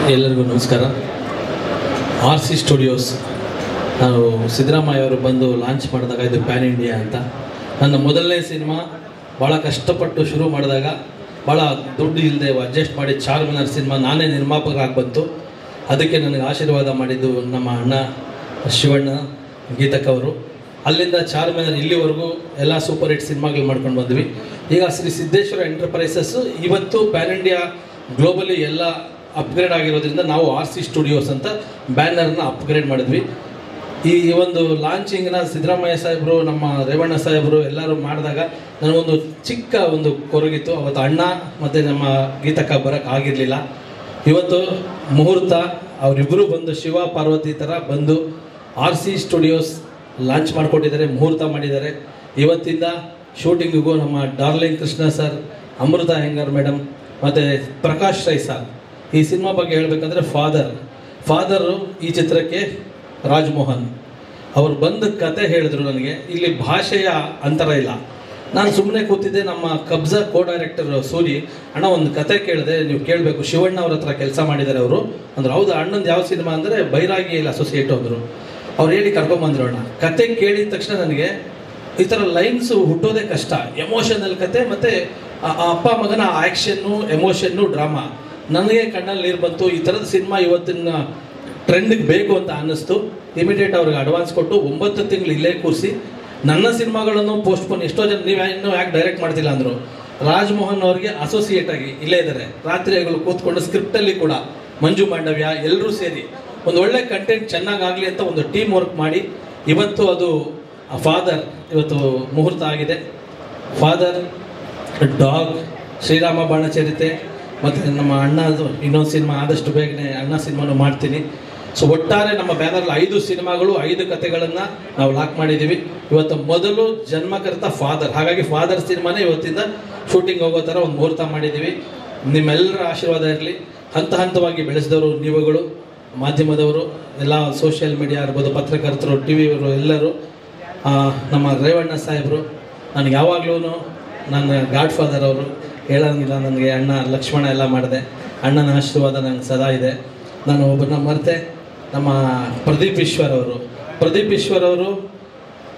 ಎಲ್ಲರಿಗೂ ನಮಸ್ಕಾರ. RC studios ನಾನು ಸಿದ್ದರಾಮಯ್ಯ ಅವರು ಬಂದು ಲಾಂಚ್ ಮಾಡಿದಾಗ ಇದು ಪ್ಯಾನ್ ಇಂಡಿಯಾ ಅಂತ. ನನ್ನ ಮೊದಲನೇ ಸಿನಿಮಾ ಭಾಳ ಕಷ್ಟಪಟ್ಟು ಶುರು ಮಾಡಿದಾಗ ಭಾಳ ದುಡ್ಡು ಇಲ್ಲದೆ ಅಡ್ಜಸ್ಟ್ ಮಾಡಿ ಚಾರ್ಮಿನಾರ್ ಸಿನಿಮಾ ನಾನೇ ನಿರ್ಮಾಪಕರಾಗಿ ಬಂತು. ಅದಕ್ಕೆ ನನಗೆ ಆಶೀರ್ವಾದ ಮಾಡಿದ್ದು ನಮ್ಮ ಅಣ್ಣ ಶಿವಣ್ಣ ಗೀತಕ್ ಅವರು. ಅಲ್ಲಿಂದ ಚಾರ್ಮಿನಾರ್ ಇಲ್ಲಿವರೆಗೂ ಎಲ್ಲ ಸೂಪರ್ ಹಿಟ್ ಸಿನಿಮಾಗಳು ಮಾಡ್ಕೊಂಡು ಬಂದ್ವಿ. ಈಗ ಶ್ರೀ ಸಿದ್ದೇಶ್ವರ ಎಂಟರ್ಪ್ರೈಸಸ್ ಇವತ್ತು ಪ್ಯಾನ್ ಇಂಡಿಯಾ ಗ್ಲೋಬಲಿ ಎಲ್ಲ ಅಪ್ಗ್ರೇಡ್ ಆಗಿರೋದ್ರಿಂದ ನಾವು RC ಸ್ಟುಡಿಯೋಸ್ ಅಂತ ಬ್ಯಾನರ್ನ ಅಪ್ಗ್ರೇಡ್ ಮಾಡಿದ್ವಿ. ಈ ಒಂದು ಲಾಂಚಿಂಗ್ನ ಸಿದ್ದರಾಮಯ್ಯ ಸಾಹೇಬರು, ನಮ್ಮ ರೇವಣ್ಣ ಸಾಹೇಬರು ಎಲ್ಲರೂ ಮಾಡಿದಾಗ ನನಗೊಂದು ಚಿಕ್ಕ ಒಂದು ಕೊರಗಿತ್ತು. ಅವತ್ತು ಅಣ್ಣ ಮತ್ತು ನಮ್ಮ ಗೀತಕ್ಕ ಬರೋಕ್ಕಾಗಿರಲಿಲ್ಲ. ಇವತ್ತು ಮುಹೂರ್ತ ಅವರಿಬ್ಬರು ಬಂದು ಶಿವ ಪಾರ್ವತಿ ಥರ ಬಂದು RC ಸ್ಟುಡಿಯೋಸ್ ಲಾಂಚ್ ಮಾಡಿಕೊಟ್ಟಿದ್ದಾರೆ, ಮುಹೂರ್ತ ಮಾಡಿದ್ದಾರೆ. ಇವತ್ತಿಂದ ಶೂಟಿಂಗಿಗೂ ನಮ್ಮ ಡಾರ್ಲಿಂಗ್ ಕೃಷ್ಣ ಸರ್, ಅಮೃತ ಹೆಂಗಾರ್ ಮೇಡಮ್ ಮತ್ತು ಪ್ರಕಾಶ್ ರೈ ಸರ್. ಈ ಸಿನಿಮಾ ಬಗ್ಗೆ ಹೇಳಬೇಕಂದ್ರೆ ಫಾದರು ಈ ಚಿತ್ರಕ್ಕೆ ರಾಜ್ಮೋಹನ್ ಅವರು ಬಂದು ಕತೆ ಹೇಳಿದ್ರು. ನನಗೆ ಇಲ್ಲಿ ಭಾಷೆಯ ಅಂತರ ಇಲ್ಲ. ನಾನು ಸುಮ್ಮನೆ ಕೂತಿದ್ದೆ. ನಮ್ಮ ಕಬ್ಜಾ ಕೋ ಡೈರೆಕ್ಟರ್ ಸೂರಿ, ಅಣ್ಣ ಒಂದು ಕತೆ ಕೇಳಿದೆ, ನೀವು ಕೇಳಬೇಕು, ಶಿವಣ್ಣ ಅವ್ರ ಹತ್ರ ಕೆಲಸ ಮಾಡಿದ್ದಾರೆ ಅವರು ಅಂದ್ರೆ. ಹೌದು, ಅಣ್ಣಂದು ಯಾವ ಸಿನಿಮಾ ಅಂದರೆ ಬೈರಾಗಿಯಲ್ಲಿ ಅಸೋಸಿಯೇಟ್ ಅಂದರು. ಅವ್ರು ಹೇಳಿ ಕರ್ಕೊಂಬಂದ್ರು. ಅಣ್ಣ ಕತೆ ಕೇಳಿದ ತಕ್ಷಣ ನನಗೆ ಈ ಥರ ಲೈನ್ಸು ಹುಟ್ಟೋದೇ ಕಷ್ಟ. ಎಮೋಷನಲ್ ಕತೆ ಮತ್ತು ಅಪ್ಪ ಮಗನ ಆ್ಯಕ್ಷನ್ನು, ಎಮೋಷನ್ನು, ಡ್ರಾಮಾ. ನನಗೆ ಕಣ್ಣಲ್ಲಿ ನೀರು ಬಂತು. ಈ ಥರದ ಸಿನಿಮಾ ಇವತ್ತಿನ ಟ್ರೆಂಡ್ಗೆ ಬೇಕು ಅಂತ ಅನ್ನಿಸ್ತು. ಇಮಿಡಿಯೇಟ್ ಅವ್ರಿಗೆ ಅಡ್ವಾನ್ಸ್ ಕೊಟ್ಟು 9 ತಿಂಗಳು ಇಲ್ಲೇ ಕೂರಿಸಿ ನನ್ನ ಸಿನಿಮಾಗಳನ್ನು ಪೋಸ್ಟ್ಪೋನ್. ಎಷ್ಟೋ ಜನ ನೀವು ಇನ್ನೂ ಯಾಕೆ ಡೈರೆಕ್ಟ್ ಮಾಡ್ತಿಲ್ಲ ಅಂದರು. ರಾಜ್ಮೋಹನ್ ಅವ್ರಿಗೆ ಅಸೋಸಿಯೇಟ್ ಆಗಿ ಇಲ್ಲೇ ಇದ್ದಾರೆ. ರಾತ್ರಿಗಳು ಕೂತ್ಕೊಂಡು ಸ್ಕ್ರಿಪ್ಟಲ್ಲಿ ಕೂಡ ಮಂಜು ಮಾಂಡವ್ಯ ಎಲ್ಲರೂ ಸೇರಿ ಒಂದು ಒಳ್ಳೆ ಕಂಟೆಂಟ್ ಚೆನ್ನಾಗಾಗಲಿ ಅಂತ ಒಂದು ಟೀಮ್ ವರ್ಕ್ ಮಾಡಿ ಇವತ್ತು ಅದು ಫಾದರ್ ಇವತ್ತು ಮುಹೂರ್ತ ಆಗಿದೆ. ಫಾದರ್, ಡಾಗ್, ಶ್ರೀರಾಮ ಬಾಣಚರಿತೆ ಮತ್ತು ನಮ್ಮ ಅಣ್ಣದು ಇನ್ನೊಂದು ಸಿನಿಮಾ ಆದಷ್ಟು ಬೇಗನೆ ಅಣ್ಣ ಸಿನಿಮಾನು ಮಾಡ್ತೀನಿ. ಸೊ ಒಟ್ಟಾರೆ ನಮ್ಮ ಬ್ಯಾನರ್ಲಿ 5 ಸಿನಿಮಾಗಳು, 5 ಕತೆಗಳನ್ನು ನಾವು ಲಾಕ್ ಮಾಡಿದ್ದೀವಿ. ಇವತ್ತು ಮೊದಲು ಜನ್ಮಕರ್ತ ಫಾದರ್, ಹಾಗಾಗಿ ಫಾದರ್ ಸಿನಿಮಾನೇ ಇವತ್ತಿಂದ ಶೂಟಿಂಗ್ ಹೋಗೋ ಥರ ಒಂದು ಮುಹೂರ್ತ ಮಾಡಿದ್ದೀವಿ. ನಿಮ್ಮೆಲ್ಲರ ಆಶೀರ್ವಾದ ಇರಲಿ. ಹಂತ ಹಂತವಾಗಿ ಬೆಳೆಸಿದವರು ನೀವುಗಳು, ಮಾಧ್ಯಮದವರು, ಎಲ್ಲ ಸೋಷಿಯಲ್ ಮೀಡಿಯಾ ಇರ್ಬೋದು, ಪತ್ರಕರ್ತರು, TV ಅವರು ಎಲ್ಲರೂ, ನಮ್ಮ ರೇವಣ್ಣ ಸಾಹೇಬರು. ನನಗೆ ಯಾವಾಗಲೂ ನನ್ನ ಗಾಡ್ ಫಾದರ್ ಅವರು, ಹೇಳೋಂಗಿಲ್ಲ. ನನಗೆ ಅಣ್ಣ ಲಕ್ಷ್ಮಣ ಎಲ್ಲ ಮಾಡಿದೆ. ಅಣ್ಣನ ಆಶೀರ್ವಾದ ನನಗೆ ಸದಾ ಇದೆ. ನಾನು ಒಬ್ಬರನ್ನ ಮರೆತೆ, ನಮ್ಮ ಪ್ರದೀಪ್ ಈಶ್ವರ್ ಅವರು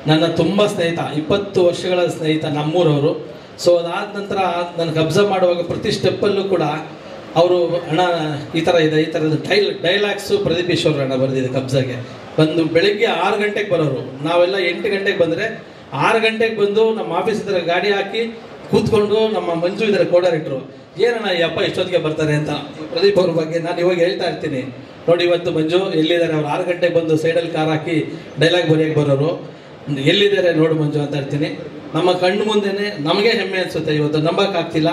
ನನ್ನ ತುಂಬ ಸ್ನೇಹಿತ, 20 ವರ್ಷಗಳ ಸ್ನೇಹಿತ, ನಮ್ಮೂರವರು. ಸೊ ಅದಾದ ನಂತರ ನನಗೆ ಅಬ್ಸರ್ವ್ ಮಾಡುವಾಗ ಪ್ರತಿ ಸ್ಟೆಪ್ಪಲ್ಲೂ ಕೂಡ ಅವರು ಅಣ್ಣ ಈ ಥರ ಇದೆ, ಈ ಥರದ ಡೈಲಾಗ್ಸು ಪ್ರದೀಪ್ ಈಶ್ವರ್ ಅಣ್ಣ ಬರೆದಿದೆ. ಕಬ್ಜಾಗೆ ಬಂದು ಬೆಳಗ್ಗೆ 6 ಗಂಟೆಗೆ ಬರೋರು. ನಾವೆಲ್ಲ 8 ಗಂಟೆಗೆ ಬಂದರೆ 6 ಗಂಟೆಗೆ ಬಂದು ನಮ್ಮ ಆಫೀಸ್ ಹತ್ರ ಗಾಡಿ ಹಾಕಿ ಕೂತ್ಕೊಂಡು ನಮ್ಮ ಮಂಜು ಇದ್ದಾರೆ ಕೋ ಡೈರೆಕ್ಟ್ರು, ಏನಣ್ಣ ಈ ಅಪ್ಪ ಇಷ್ಟೊತ್ತಿಗೆ ಬರ್ತಾರೆ ಅಂತ. ಪ್ರದೀಪ್ ಅವ್ರ ಬಗ್ಗೆ ನಾನು ಇವಾಗ ಹೇಳ್ತಾ ಇರ್ತೀನಿ ನೋಡಿ. ಇವತ್ತು ಮಂಜು ಎಲ್ಲಿದ್ದಾರೆ, ಅವ್ರು 6 ಗಂಟೆಗೆ ಬಂದು ಸೈಡಲ್ಲಿ ಕಾರ್ ಹಾಕಿ ಡೈಲಾಗ್ ಬರೆಯೋಕ್ಕೆ ಬರೋರು, ಎಲ್ಲಿದ್ದಾರೆ ನೋಡು ಮಂಜು ಅಂತ ಇರ್ತೀನಿ. ನಮ್ಮ ಕಣ್ಣು ಮುಂದೆನೇ ನಮಗೆ ಹೆಮ್ಮೆ ಅನಿಸುತ್ತೆ. ಇವತ್ತು ನಂಬಕ್ಕಾಗ್ತಿಲ್ಲ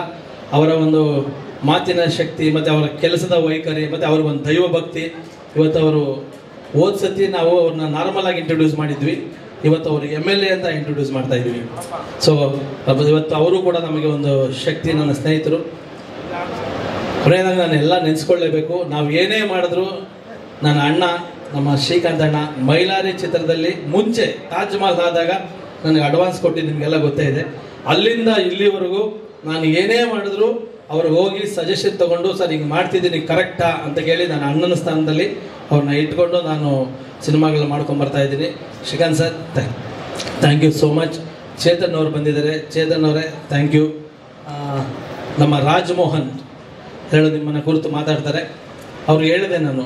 ಅವರ ಒಂದು ಮಾತಿನ ಶಕ್ತಿ ಮತ್ತು ಅವರ ಕೆಲಸದ ವೈಖರಿ ಮತ್ತು ಅವ್ರ ಒಂದು ದೈವ ಭಕ್ತಿ. ಇವತ್ತು ಅವರು ಹೋದ ಸತಿ ನಾವು ಅವ್ರನ್ನ ನಾರ್ಮಲ್ ಆಗಿ ಇಂಟ್ರೊಡ್ಯೂಸ್ ಮಾಡಿದ್ವಿ. ಇವತ್ತು ಅವ್ರಿಗೆ MLA ಅಂತ ಇಂಟ್ರೊಡ್ಯೂಸ್ ಮಾಡ್ತಾ ಇದ್ವಿ. ಸೊ ಇವತ್ತು ಅವರು ಕೂಡ ನಮಗೆ ಒಂದು ಶಕ್ತಿ, ನನ್ನ ಸ್ನೇಹಿತರು. ಕೊನೆಯದಾಗ ನಾನು ಎಲ್ಲ ನೆನೆಸ್ಕೊಳ್ಳೇಬೇಕು. ನಾವು ಏನೇ ಮಾಡಿದ್ರು ನನ್ನ ಅಣ್ಣ, ನಮ್ಮ ಶ್ರೀಕಾಂತ್ ಅಣ್ಣ, ಮೈಲಾರಿ ಚಿತ್ರದಲ್ಲಿ ಮುಂಚೆ ತಾಜ್ ಮಹಲ್ ಆದಾಗ ನನಗೆ ಅಡ್ವಾನ್ಸ್ ಕೊಟ್ಟಿದ್ದು ನಿಮಗೆಲ್ಲ ಗೊತ್ತೇ ಇದೆ. ಅಲ್ಲಿಂದ ಇಲ್ಲಿವರೆಗೂ ನಾನು ಏನೇ ಮಾಡಿದ್ರು ಅವ್ರಿಗೆ ಹೋಗಿ ಸಜೆಷನ್ ತೊಗೊಂಡು, ಸರ್ ಹಿಂಗೆ ಮಾಡ್ತಿದ್ದೀನಿ ಕರೆಕ್ಟಾ ಅಂತ ಕೇಳಿ ನಾನು ಅಣ್ಣನ ಸ್ಥಾನದಲ್ಲಿ ಅವ್ರನ್ನ ಇಟ್ಕೊಂಡು ನಾನು ಸಿನಿಮಾಗಳು ಮಾಡ್ಕೊಂಬರ್ತಾ ಇದ್ದೀನಿ. Srikanth sir thank you so much. Chetan ಅವರು ಬಂದಿದ್ದಾರೆ. ಚೇತನ್ ಅವರೇ ಥ್ಯಾಂಕ್ ಯು. ನಮ್ಮ ರಾಜ್ಮೋಹನ್ ನಿಮ್ಮನ್ನು ಕುರಿತು ಮಾತಾಡ್ತಾರೆ. ಅವ್ರು ಹೇಳಿದೆ, ನಾನು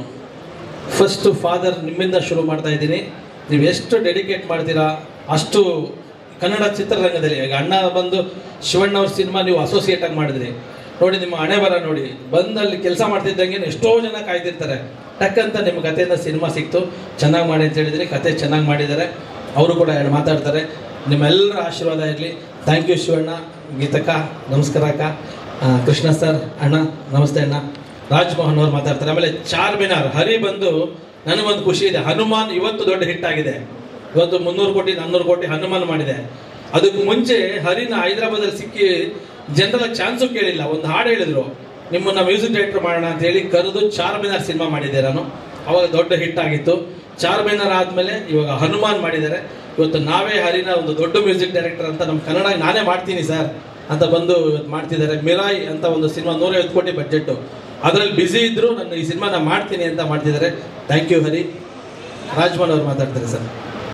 ಫಸ್ಟು ಫಾದರ್ ನಿಮ್ಮಿಂದ ಶುರು ಮಾಡ್ತಾ ಇದ್ದೀನಿ. ನೀವು ಎಷ್ಟು ಡೆಡಿಕೇಟ್ ಮಾಡ್ತೀರಾ ಅಷ್ಟು ಕನ್ನಡ ಚಿತ್ರರಂಗದಲ್ಲಿ. ಈಗ ಅಣ್ಣ ಬಂದು ಶಿವಣ್ಣ ಅವ್ರ ಸಿನಿಮಾ ನೀವು ಅಸೋಸಿಯೇಟಾಗಿ ಮಾಡಿದ್ರಿ ನೋಡಿ, ನಿಮ್ಮ ಹಣೆ ಬರ ನೋಡಿ. ಬಂದು ಅಲ್ಲಿ ಕೆಲಸ ಮಾಡ್ತಿದ್ದಂಗೆ ಎಷ್ಟೋ ಜನ ಕಾಯ್ತಿರ್ತಾರೆ. ಟಕ್ಕಂತ ನಿಮ್ಮ ಕಥೆಯಿಂದ ಸಿನಿಮಾ ಸಿಕ್ತು, ಚೆನ್ನಾಗಿ ಮಾಡಿ ಅಂತ ಹೇಳಿದ್ರಿ. ಕತೆ ಚೆನ್ನಾಗಿ ಮಾಡಿದ್ದಾರೆ. ಅವರು ಕೂಡ ಮಾತಾಡ್ತಾರೆ. ನಿಮ್ಮೆಲ್ಲರ ಆಶೀರ್ವಾದ ಇರಲಿ. ಥ್ಯಾಂಕ್ ಯು ಶಿವಣ್ಣ, ಗೀತಕ್ಕ ನಮಸ್ಕಾರ ಅಕ್ಕ, ಕೃಷ್ಣ ಸರ್ ಅಣ್ಣ ನಮಸ್ತೆ ಅಣ್ಣ. ರಾಜ್ಮೋಹನ್ ಅವ್ರು ಮಾತಾಡ್ತಾರೆ. ಆಮೇಲೆ ಚಾರ್ಮಿನಾರ್ ಹರಿ ಬಂದು ನನಗೊಂದು ಖುಷಿ ಇದೆ. ಹನುಮಾನ್ ಇವತ್ತು ದೊಡ್ಡ ಹಿಟ್ ಆಗಿದೆ. ಇವತ್ತು 300 ಕೋಟಿ 400 ಕೋಟಿ ಹನುಮಾನ್ ಮಾಡಿದೆ. ಅದಕ್ಕೆ ಮುಂಚೆ ಹರಿನ ಹೈದರಾಬಾದಲ್ಲಿ ಸಿಕ್ಕಿ ಜನರ ಚಾನ್ಸು ಕೇಳಿಲ್ಲ. ಒಂದು ಹಾಡು ಹೇಳಿದ್ರು, ನಿಮ್ಮನ್ನ ಮ್ಯೂಸಿಕ್ ಡೈರೆಕ್ಟರ್ ಮಾಡೋಣ ಅಂತ ಹೇಳಿ ಕರೆದು ಚಾರ್ಮಿನಾರ್ ಸಿನಿಮಾ ಮಾಡಿದ್ದೆ ನಾನು. ಅವಾಗ ದೊಡ್ಡ ಹಿಟ್ ಆಗಿತ್ತು. ಚಾರ್ಮಿನಾರ್ ಆದಮೇಲೆ ಇವಾಗ ಹನುಮಾನ್ ಮಾಡಿದ್ದಾರೆ. ಇವತ್ತು ನಾವೇ ಹರಿನ ಒಂದು ದೊಡ್ಡ ಮ್ಯೂಸಿಕ್ ಡೈರೆಕ್ಟರ್ ಅಂತ ನಮ್ಮ ಕನ್ನಡ ನಾನೇ ಮಾಡ್ತೀನಿ ಸರ್ ಅಂತ ಬಂದು ಇವತ್ತು ಮಾಡ್ತಿದ್ದಾರೆ. ಮಿರಾಯ್ ಅಂತ ಒಂದು ಸಿನಿಮಾ 150 ಕೋಟಿ ಬಡ್ಜೆಟ್ಟು, ಅದರಲ್ಲಿ ಬ್ಯುಸಿ ಇದ್ದರೂ ನಾನು ಈ ಸಿನಿಮಾನ ಮಾಡ್ತೀನಿ ಅಂತ ಮಾಡ್ತಿದ್ದಾರೆ. ಥ್ಯಾಂಕ್ ಯು ಹರಿ. ರಾಜ್ಮೋಹನ್ ಅವ್ರು ಮಾತಾಡ್ತಾರೆ ಸರ್.